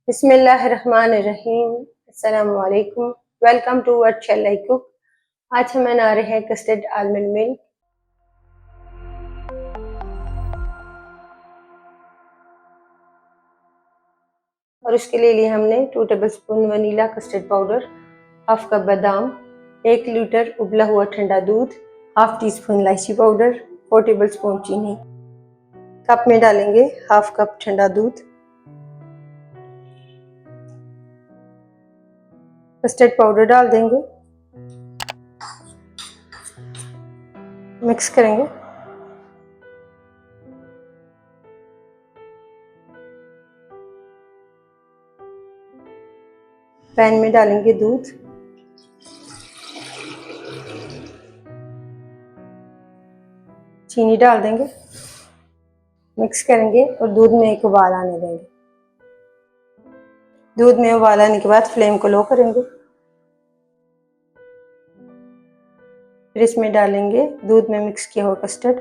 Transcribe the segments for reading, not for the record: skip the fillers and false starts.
बिस्मिल्लाहिर्रहमानिर्रहीम। अस्सलामु अलैकुम। Welcome to what shall I cook. आज हम बना रहे हैं कस्टर्ड आलमंड मिल्क। और उसके लिए हमने 2 tablespoon vanilla custard powder, half cup बादाम, 1 लीटर उबला हुआ ठंडा दूध, हाफ टी स्पून इलायची पाउडर, 4 टेबलस्पून चीनी। कप में डालेंगे हाफ कप ठंडा दूध, कस्टर्ड पाउडर डाल देंगे, मिक्स करेंगे। पैन में डालेंगे दूध, चीनी डाल देंगे, मिक्स करेंगे और दूध में एक उबाल आने देंगे। दूध में उबाल आने के बाद फ्लेम को लो करेंगे। फिर इसमें डालेंगे दूध में मिक्स किया हुआ कस्टर्ड,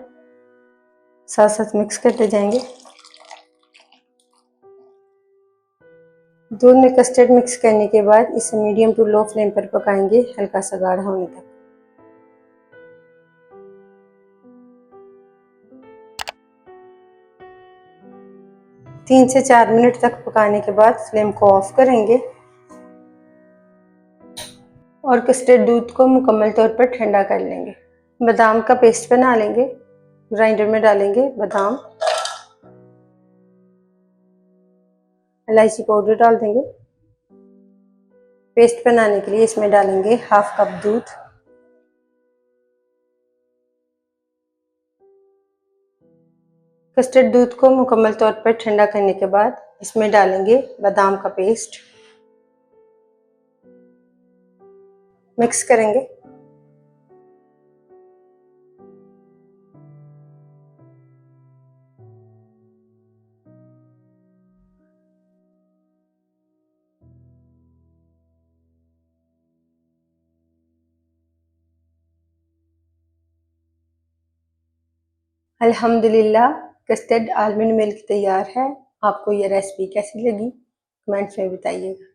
साथ साथ मिक्स करते जाएंगे। दूध में कस्टर्ड मिक्स करने के बाद इसे मीडियम टू लो फ्लेम पर पकाएंगे, हल्का सा गाढ़ा होने तक। तीन से 4 मिनट तक पकाने के बाद फ्लेम को ऑफ करेंगे और कस्टर्ड दूध को मुकम्मल तौर पर ठंडा कर लेंगे। बादाम का पेस्ट बना लेंगे। ग्राइंडर में डालेंगे बादाम, इलायची पाउडर डाल देंगे। पेस्ट बनाने के लिए इसमें डालेंगे हाफ कप दूध, कस्टर्ड दूध को मुकम्मल तौर पर ठंडा करने के बाद इसमें डालेंगे बादाम का पेस्ट, मिक्स करेंगे। अल्हम्दुलिल्लाह कस्टर्ड आलमंड मिल्क तैयार है। आपको ये रेसिपी कैसी लगी कमेंट्स में बताइएगा।